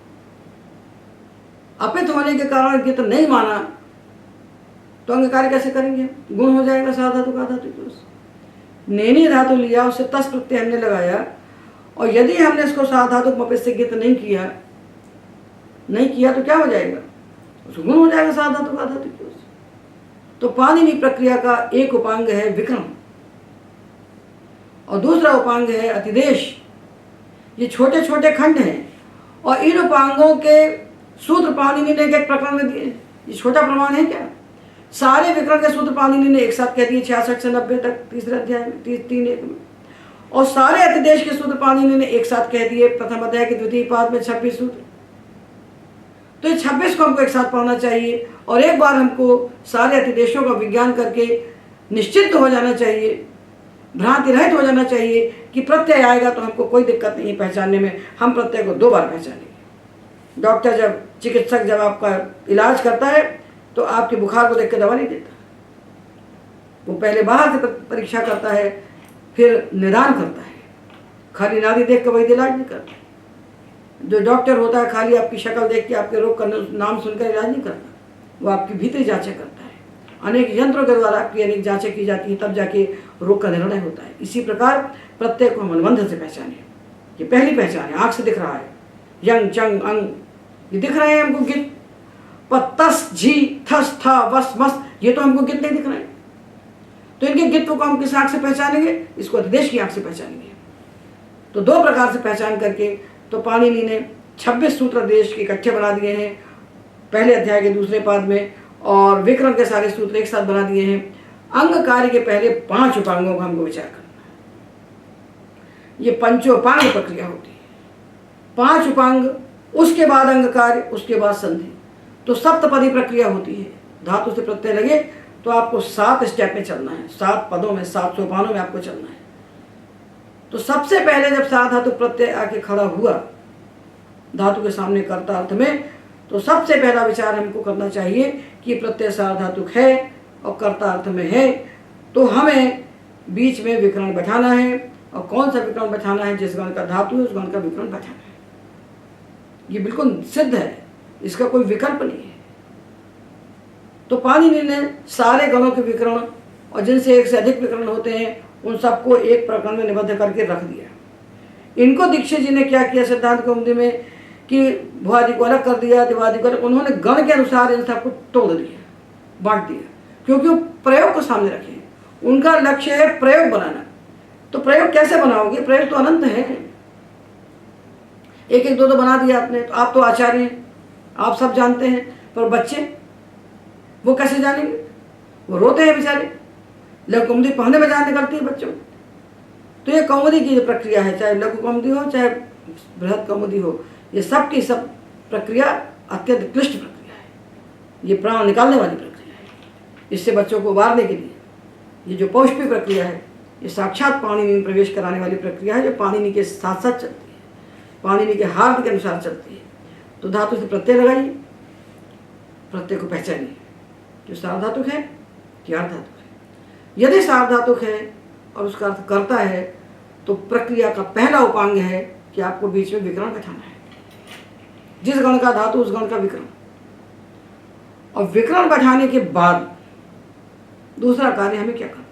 अपित होने के कारण गित नहीं माना तो अंग कार्य कैसे करेंगे? गुण हो जाएगा साधातु का धातु। नैनी धातु लिया, उससे तस प्रत्यय हमने लगाया, और यदि हमने इसको साधातुक मपित से गित नहीं किया तो क्या हो जाएगा? उसको गुण हो जाएगा साधातु का धातु। तो पाणिनि प्रक्रिया का एक उपांग है विकरण और दूसरा उपांग है अतिदेश। ये छोटे छोटे खंड हैं और इन उपांगों के सूत्र पाणिनि ने एक प्रकरण में दिए। ये छोटा प्रमाण है क्या? सारे विकरण के सूत्र पाणिनि ने एक साथ कह दिए 66 से 90 तक, तीसरे अध्याय में 3:1 में। और सारे अतिदेश के सूत्र पाणिनि ने एक साथ कह दिए प्रथम अध्याय के द्वितीय पाद में 26 सूत्र। तो ये 26 को हमको एक साथ पढ़ना चाहिए और एक बार हमको सारे अतिदेशों का विज्ञान करके निश्चित हो जाना चाहिए, भ्रांति रहित हो जाना चाहिए कि प्रत्यय आएगा तो हमको कोई दिक्कत नहीं पहचानने में। हम प्रत्यय को 2 बार पहचानेंगे। डॉक्टर जब, चिकित्सक जब आपका इलाज करता है तो आपके बुखार को देख के दवा नहीं देता। वो पहले बाहर से परीक्षा करता है, फिर निदान करता है। खाली नाड़ी देख के वही इलाज नहीं करता। जो डॉक्टर होता है खाली आपकी शक्ल देख के, आपके रोग का नाम सुनकर इलाज नहीं करता, वो आपकी भीतरी जांचें करता है। अनेक यंत्रों के द्वारा आपकी अनेक जांचें की जाती हैं, तब जाके रोग का निर्णय होता है। इसी प्रकार प्रत्यय को हम अनुबंध से पहचाने। ये पहली पहचान है। आँख से दिख रहा है, यंग चंग अंग ये दिख रहे हैं हमको गित, पर तस झी थस था वस मस ये तो हमको गित नहीं दिख रहे हैं। तो इनके गित्व को हम किस आँख से पहचानेंगे? इसको अतिदेश की आँख से पहचानेंगे। तो 2 प्रकार से पहचान करके तो पाणिनि ने 26 सूत्र देश के इकट्ठे बना दिए हैं पहले अध्याय के दूसरे पाद में, और विकरण के सारे सूत्र एक साथ बना दिए हैं। अंग कार्य के पहले 5 उपांगों का हमको विचार करना है। ये पंचोपांग प्रक्रिया होती है। 5 उपांग, उसके बाद अंग कार्य, उसके बाद संधि। तो सप्तपदी प्रक्रिया होती है। धातु से प्रत्यय लगे तो आपको 7 स्टेप में चलना है, 7 पदों में, 7 सोपानों में आपको चलना है। तो सबसे पहले जब साधातु प्रत्यय आके खड़ा हुआ धातु के सामने कर्ता अर्थ में, तो सबसे पहला विचार हमको करना चाहिए कि प्रत्यय साधातुक है और कर्ता अर्थ में है। तो हमें बीच में विकरण बैठाना है, और कौन सा विकरण बैठाना है? जिस गण का धातु है उस गण का विकरण बैठाना है। ये बिल्कुल सिद्ध है, इसका कोई विकल्प नहीं है। तो पाणिनि ने सारे गणों के विकरण और जिनसे एक से अधिक विकरण होते हैं उन सबको एक प्रकरण में निबद्ध करके रख दिया। इनको दीक्षित जी ने क्या किया सिद्धांत कौमुदी में कि भुआदि को अलग कर दिया, दिवादि को अलग। उन्होंने गण के अनुसार इन सबको तोड़ दिया, बांट दिया, क्योंकि वो प्रयोग को सामने रखे हैं। उनका लक्ष्य है प्रयोग बनाना। तो प्रयोग कैसे बनाओगे? प्रयोग तो अनंत है। 1-1, 2-2 बना दिया आपने, तो आप तो आचार्य हैं। आप सब जानते हैं, पर बच्चे वो कैसे जानेंगे? वो रोते हैं बेचारे, लघु कौमुदी पढ़ने में जान निकलती है बच्चों। तो ये कौमुदी की जो प्रक्रिया है, चाहे लघु कौमुदी हो चाहे बृहद कौमुदी हो, ये सब की सब प्रक्रिया अत्यंत क्लिष्ट प्रक्रिया है। ये प्राण निकालने वाली प्रक्रिया है। इससे बच्चों को उबारने के लिए ये जो पौष्टिक प्रक्रिया है, ये साक्षात पाणिनि में प्रवेश कराने वाली प्रक्रिया है, जो पाणिनि के साथ साथ चलती है, पाणिनि के हार्द के अनुसार चलती है। तो धातु से प्रत्यय लगाइए, प्रत्यय को पहचानिए, जो सार्वधातुक है कि अर्धधातुक है। यदि सार्वधातुक है और उसका अर्थ करता है, तो प्रक्रिया का पहला उपांग है कि आपको बीच में विकरण बैठाना है। जिस गण का धातु उस गण का विकरण, और विकरण बैठाने के बाद दूसरा कार्य हमें क्या करना है?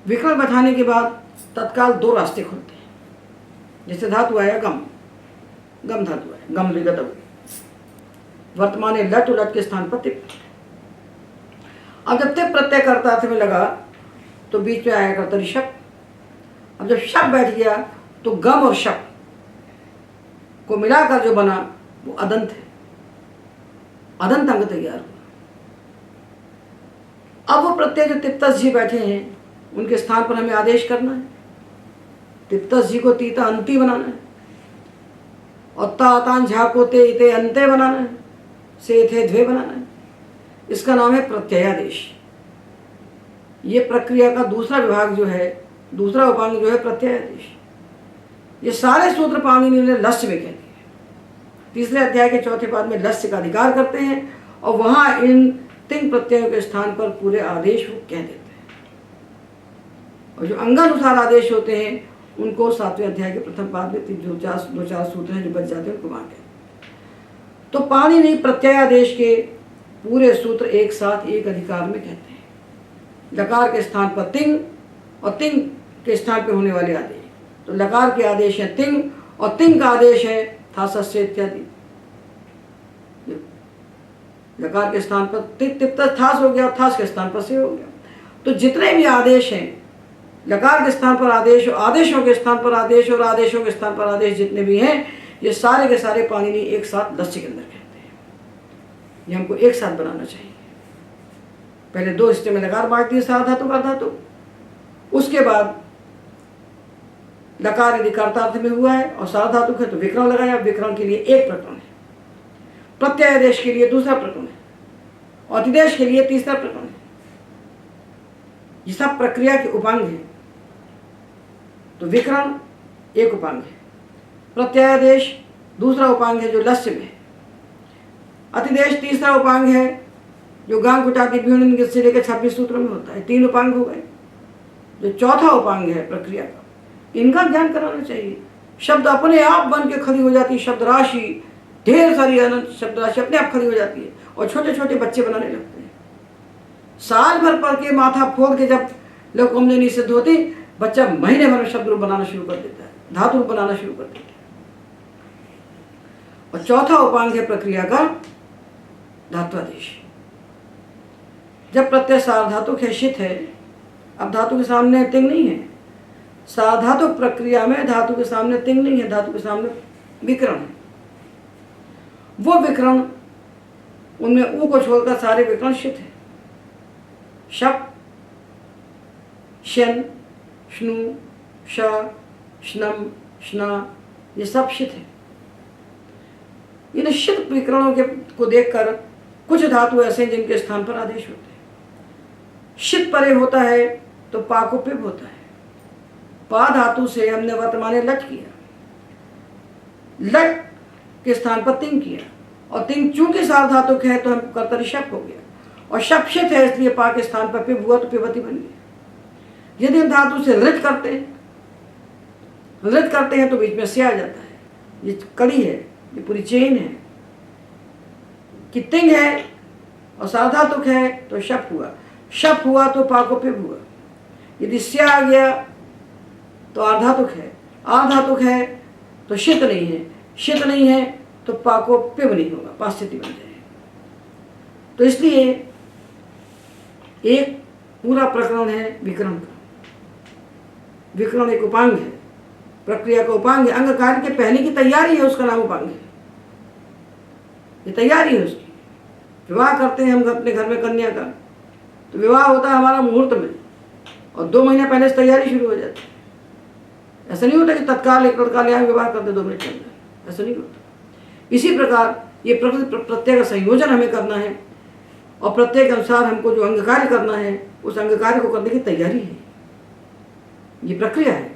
विकरण बैठाने के बाद तत्काल दो रास्ते खुलते हैं। जैसे धातु आया गम, गम धातु है, गम विगत, वर्तमान लट, लट के स्थान पर तिप। अब जब तिप प्रत्यय कर्ता अर्थ में लगा तो बीच में आया कर्तरी शप। अब जब शप बैठ गया तो गम और शप को मिलाकर जो बना वो अदंत है, अदंत अंग तैयार हुआ। अब वो प्रत्यय जो तिप्तस जी बैठे हैं उनके स्थान पर हमें आदेश करना है। तिप्तस जी को तीता अंति बनाना है, और तातान झा को ते इते अंते बनाना है, से थे ध्वे बनाना है। इसका नाम है प्रत्ययादेश। ये प्रक्रिया का दूसरा विभाग जो है, दूसरा उपांग जो है प्रत्ययादेश। ये सारे सूत्र पाणिनि ने लस्य में कह दिए। तीसरे अध्याय के चौथे पाद में लस्य का अधिकार करते हैं, और वहां इन तिंग प्रत्ययों के स्थान पर पूरे आदेश वो कह देते हैं। और जो अंगानुसार आदेश होते हैं उनको सातवें अध्याय के प्रथम पाद में दो चार सूत्र हैं जो बच जाते हैं, उनको वहां कहते हैं। तो पाणिनि प्रत्ययादेश के पूरे सूत्र एक साथ एक अधिकार में कहते हैं। लकार के स्थान पर तिंग और तिंग के स्थान पर होने वाले आदेश। तो लकार के आदेश है तिंग, और तिंग का आदेश है था, सस्य इत्यादि। लकार के स्थान पर तिप्त थास हो गया, थास के स्थान पर से हो गया। तो जितने भी आदेश हैं, लकार के स्थान पर आदेश, आदेशों के स्थान पर आदेश और आदेशों के स्थान पर आदेश जितने भी हैं, ये सारे के सारे पाणिनि एक साथ लस्य के अंदर कहते हैं। ये हमको एक साथ बनाना चाहिए। पहले दो हिस्से में लकार बांट दिए, सार्वधातुक अर्धधातुक। उसके बाद लकार यदि कर्तार्थ में हुआ है और सार्वधातुक है तो विकरण लगाया। विकरण के लिए एक प्रकरण है, प्रत्ययादेश के लिए दूसरा प्रकरण है, और अतिदेश के लिए तीसरा प्रकरण है। ये सब प्रक्रिया के उपांग है। तो विकरण एक उपांग है, प्रत्ययादेश दूसरा उपांग है जो लस्य में है, अतिदेश तीसरा उपांग है जो गांग कुटाती भ्यूण से लेकर 26 सूत्रों में होता है। 3 उपांग हो गए। जो चौथा उपांग है प्रक्रिया का, इनका ज्ञान कराना चाहिए। शब्द अपने आप बन के खड़ी हो जाती है, शब्द राशि, ढेर सारी अनंत शब्द राशि अपने आप खड़ी हो जाती है, और छोटे छोटे बच्चे बनाने लगते हैं। साल भर पढ़ के माथा फोड़ के जब लघु कौमुदी नहीं सिद्ध होती, बच्चा महीने भर में शब्द रूप बनाना शुरू कर देता है, धातु रूप बनाना शुरू कर देता है। और चौथा उपांग है प्रक्रिया का धात्वादेश। जब प्रत्यय सार्वधातुक है, शित है, अब धातु के सामने तिंग नहीं है। सार्वधातुक प्रक्रिया में धातु के सामने तिंग नहीं है, धातु के सामने विकरण है। वो विकरण, उनमें ऊ को छोड़कर सारे विकरण शित है। शप, शन, श्नु, श, श्नम, श्ना, ये सब शित है। इन शित विकरणों के को देखकर कुछ धातु ऐसे हैं जिनके स्थान पर आदेश होते हैं। शित परे होता है तो पा को पिप होता है। पा धातु से हमने वर्तमान लट किया, लट के स्थान पर तिंग किया, और तिंग चूंकि सार्वधातुक है तो हम कर्तरी शप हो गया, और शप शित है इसलिए पा के स्थान पर पिप हुआ तो पिबती बन गया। यदि हम धातु से ऋत करते हैं तो बीच में से आ जाता है। ये कड़ी है, ये पूरी चेन है कि तिंग है और सार्वधातुक है तो शप हुआ, शप हुआ तो पा को पिप हुआ। यदि से आ गया तो आर्धातुक है, आर्धातुक है तो शित नहीं है, शित नहीं है तो पा को पिब नहीं होगा, पास्थिति बन जाएगी। तो इसलिए एक पूरा प्रकरण है विकरण का। विकरण एक उपांग है, प्रक्रिया का उपांग है, अंग कार्य के पहले की तैयारी है, उसका नाम उपांग है। ये तैयारी है उसकी। विवाह करते हैं हम अपने घर में कन्या का, तो विवाह होता है हमारा मुहूर्त में, और 2 महीने पहले से तैयारी शुरू हो जाती है। ऐसा नहीं होता कि तत्काल एक लड़का ले आए विवाह कर दे 2 मिनट के अंदर, ऐसा नहीं होता। इसी प्रकार ये प्रत्यय का संयोजन हमें करना है, और प्रत्यय के अनुसार हमको जो अंग कार्य करना है उस अंग कार्य को करने की तैयारी है, ये प्रक्रिया है।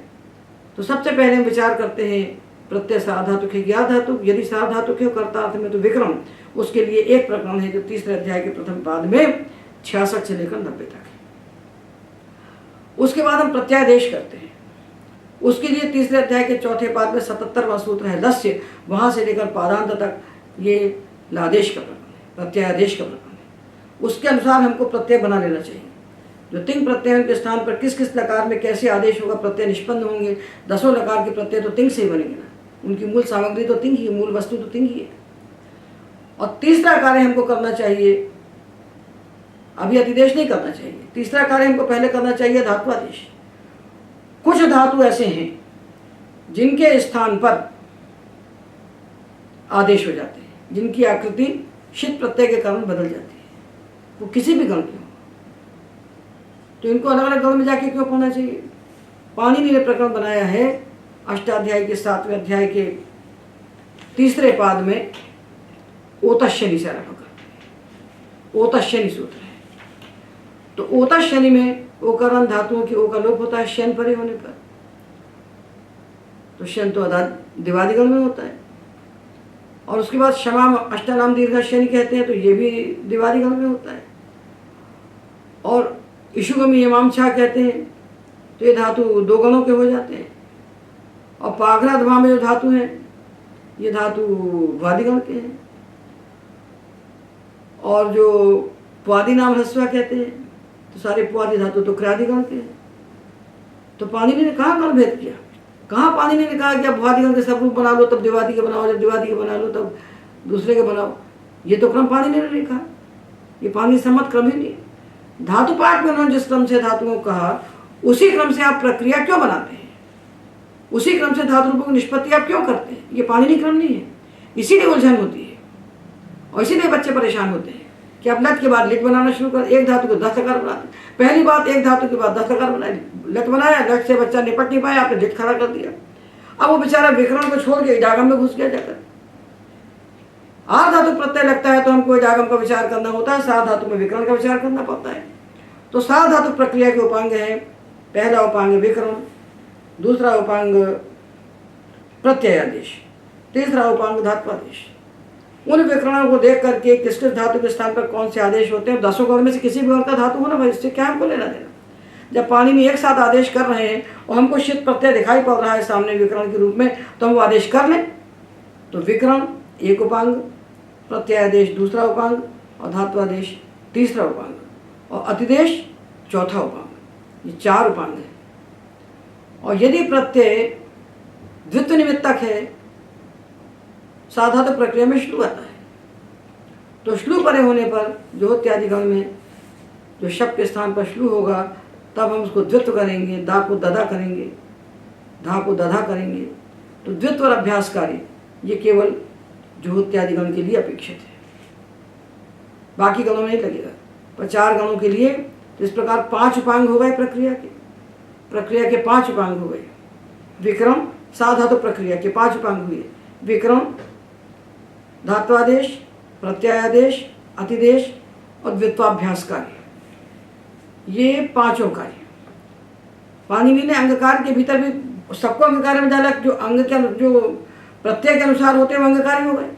तो सबसे पहले हम विचार करते हैं प्रत्यय सार्वधातुक है या धातुक। यदि सार्वधातुक है कर्ता अर्थ में तो विकरण, उसके लिए एक प्रकरण है जो 3रे अध्याय के प्रथम पाद में 66 से लेकर 90 तक है। उसके बाद हम प्रत्यादेश करते हैं, उसके लिए 3रे अध्याय के 4थे पाद में 77वां सूत्र है लस्य, वहां से लेकर पादांत तक ये लादेश का प्रकरण है, प्रत्यादेश का प्रकरण है। उसके अनुसार हमको प्रत्यय बना लेना चाहिए। जो तिंग प्रत्यय के स्थान पर किस किस लकार में कैसे आदेश होगा, प्रत्यय निष्पन्न होंगे। 10 लकार के प्रत्यय तो तिंग से ही बनेंगे ना, उनकी मूल सामग्री तो तिंग ही है, मूल वस्तु तो तिंग ही है। और तीसरा कार्य हमको करना चाहिए, अभी अतिदेश नहीं करना चाहिए, तीसरा कार्य हमको पहले करना चाहिए धात्वादेश। कुछ धातु ऐसे हैं जिनके स्थान पर आदेश हो जाते हैं, जिनकी आकृति शित प्रत्यय के कारण बदल जाती है, वो किसी भी गण की हो, तो इनको अलग अलग गण में जाके क्यों पढ़ना चाहिए। पाणिनि ने प्रकरण बनाया है अष्टाध्याय के 7वें अध्याय के 3रे पाद में ओतशनि से आरंभ करते, ओतशनि सूत्र है। तो ओतशनि में ओकारांत धातुओं की ओ का लोप होता है शन परे होने पर, तो शन तो दिवादिगण में होता है। और उसके बाद क्षमा अष्टानाम दीर्घ शनि कहते हैं, तो ये भी दिवादिगण में होता है। और इशुगमी यमांछा कहते हैं, तो ये धातु 2 गणों के हो जाते हैं। और पाघ्राधमा में जो धातु हैं ये धातु वादिगण के हैं। और जो पुआदि नाम ह्रस्व कहते हैं, तो सारे पुआदि धातु तो क्रियादिगण के हैं। तो पाणिनि ने कहाँ गण भेद किया, कहाँ पाणिनि ने कहा कि आप भुआदिगण के सब रूप बना लो तब दिवादी के बनाओ, जब दिवादी के बना लो तब दूसरे के बनाओ। ये तो क्रम पाणिनि ने लिखा, ये पाणिनि सम्मत क्रम ही नहीं। धातु पाठ में उन्होंने जिस क्रम से धातुओं को कहा उसी क्रम से आप प्रक्रिया क्यों बनाते हैं, उसी क्रम से धातु रूपों की निष्पत्ति आप क्यों करते हैं, ये पाणिनि क्रम नहीं है। इसीलिए उलझन होती है और इसीलिए बच्चे परेशान होते हैं कि अब लट के बाद लिट बनाना शुरू कर, एक धातु को 10 लकार बनाते। पहली बात, एक धातु के बाद 10 लकार बनाए, लट बनाया, लट से बच्चा निपट नहीं पाया, आपने लिट खड़ा कर दिया। अब वो बेचारा विकरण को छोड़ के इडागम में घुस गया जाकर। आर धातु प्रत्यय लगता है तो हमको इडागम का विचार करना होता है, सार धातु में विकरण का विचार करना पड़ता है। तो सार धातु प्रक्रिया के उपांग हैं, पहला उपांग विकरण, दूसरा उपांग प्रत्ययादेश, तीसरा उपांग धात्वादेश। उन विकरणों को देख करके किस किस धातु के स्थान पर कौन से आदेश होते हैं, 10 गण में से किसी भी गण का धातु हो ना भाई, इससे क्या हमको लेना देना। जब पाणिनि एक साथ आदेश कर रहे हैं और हमको शित प्रत्यय दिखाई पड़ रहा है सामने विकरण के रूप में, तो हम वो आदेश कर लें। तो विकरण एक उपांग, प्रत्ययादेश दूसरा उपांग, और धात्वादेश तीसरा उपांग, और अतिदेश चौथा उपांग। ये 4 उपांग है। और यदि प्रत्यय द्वित्व निमित्तक है, साधातु प्रक्रिया में श्लू आता है, तो श्लू परे होने पर जो इत्यादि गण में जो शब्द के स्थान पर श्लू होगा तब हम उसको द्वित्व करेंगे, दा को ददा करेंगे, धा को दधा करेंगे। तो द्वित्व और अभ्यास कार्य ये केवल जो इत्यादि गण के लिए अपेक्षित है, बाकी गणों में नहीं लगेगा। पर 4 गणों के लिए तो इस प्रकार 5 उपांग हो गए प्रक्रिया के 5 उपांग हो गए। विक्रम साधातु प्रक्रिया के 5 उपांग हुए, विक्रम, धात्वादेश, प्रत्ययादेश, अतिदेश और द्वित्वाभ्यास कार्य, ये 5 कार्य। पाणिनि ने अंगकार के भीतर भी सबको अंगकार में डाला, जो अंग के जो प्रत्यय के अनुसार होते हैं वो अंगकारी हो गए।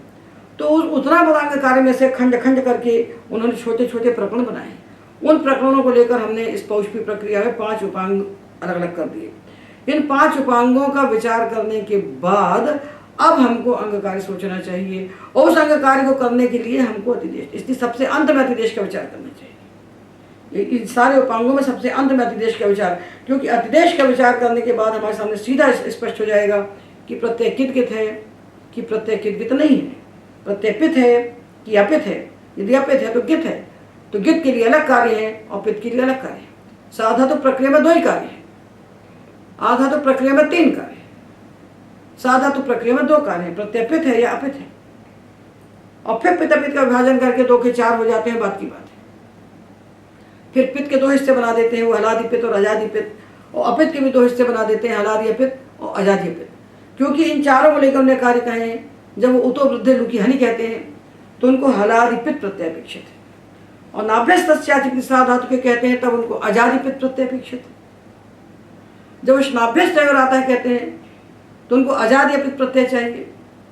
तो उतना बड़ा अंगकार्य में से खंड खंड करके उन्होंने छोटे छोटे प्रकरण बनाए। उन प्रकरणों को लेकर हमने इस पौष्पी प्रक्रिया में 5 उपांग अलग अलग कर दिए। इन 5 उपांगों का विचार करने के बाद अब हमको अंगकार्य सोचना चाहिए, और उस अंगकार्य को करने के लिए हमको अतिदेश, इसलिए सबसे अंत में अतिदेश का विचार करना चाहिए। इन सारे उपांगों में सबसे अंत में अतिदेश का विचार, क्योंकि अतिदेश का विचार करने के बाद हमारे सामने सीधा स्पष्ट हो जाएगा कि प्रत्यय कित है कि प्रत्यय कित नहीं है, प्रत्यय पित है कि अपित है। यदि अपित है तो गित है, तो गित के लिए अलग कार्य है और पित के लिए अलग कार्य है। साधातु प्रक्रिया में 2 ही कार्य है, आधातु प्रक्रिया में 3 कार्य है, साधातु प्रक्रिया में 2 कार्य है, प्रत्यय पित है या अपित है। और फिर पित्त अपित्त का विभाजन करके 2 के 4 हो जाते हैं, बात की बात है। फिर पित्त के 2 हिस्से बना देते हैं, वो हलादि पित्त और अजादि पित्त, और अपित्त के भी 2 हिस्से बना देते हैं, हलादि पित्त और अजादि पित्त। क्योंकि इन चारों को लेकर उन्हें कार्य कहे हैं। जब वो उतो वृद्धे लुकी हनि कहते हैं तो उनको हलादि पित्त प्रत्यय अपेक्षित है, और नाभ्यस्त तस्याचिकित्सा धातु के कहते हैं तब उनको अजादि पित्त प्रत्यय अपेक्षित है। जब नाभ्यस्त अगर आता है कहते हैं तो उनको अजादि पित्त प्रत्यय चाहिए।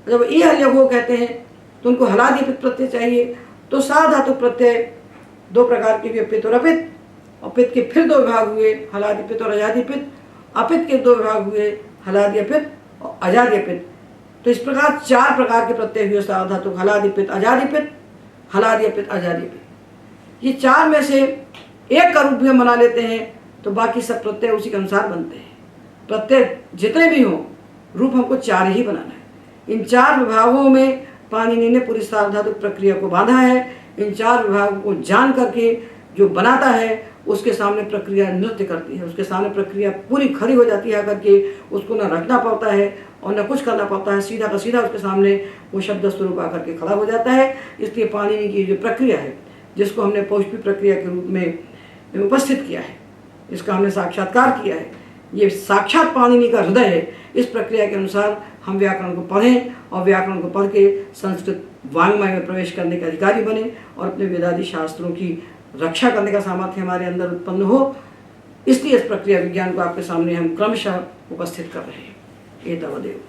जब ई हल्यगो कहते हैं तो उनको हलादि पित्त प्रत्यय चाहिए। तो सा धातु प्रत्यय 2 प्रकार के, पित्त और अपित्त, और पित्त के फिर 2 विभाग हुए, हलादि पित्त और अजादि पित्त। अपित्त के 2 विभाग हुए, हलादि पित्त और अजादि पित्त। तो इस प्रकार 4 प्रकार के प्रत्यय हुए सा धातु, हलादि पित्त, अजादि पित्त, हलादि पित्त, अजादि पित्त। ये 4 में से एक का रूप भी हम बना लेते हैं तो बाकी सब प्रत्यय उसी के अनुसार बनते हैं। प्रत्यय जितने भी हों, रूप हमको 4 ही बनाना है। इन 4 विभागों में पाणिनि ने पूरी सार्वधातुक प्रक्रिया को बांधा है। इन 4 विभागों को जान करके जो बनाता है उसके सामने प्रक्रिया नृत्य करती है, उसके सामने प्रक्रिया पूरी खड़ी हो जाती है करके। उसको न रखना पड़ता है और न कुछ करना पड़ता है, सीधा का सीधा उसके सामने वो शब्द स्वरूप आकर के खड़ा हो जाता है। इसलिए पाणिनि की जो प्रक्रिया है, जिसको हमने पौष्पी प्रक्रिया के रूप में उपस्थित किया है, इसका हमने साक्षात्कार किया है, ये साक्षात पाणिनि का हृदय है। इस प्रक्रिया के अनुसार हम व्याकरण को पढ़ें और व्याकरण को पढ़ के संस्कृत वाङ्मय में प्रवेश करने के अधिकारी बने और अपने वेदादि शास्त्रों की रक्षा करने का सामर्थ्य हमारे अंदर उत्पन्न हो। इसलिए इस प्रक्रिया विज्ञान को आपके सामने हम क्रमशः उपस्थित कर रहे हैं। एतावदेव।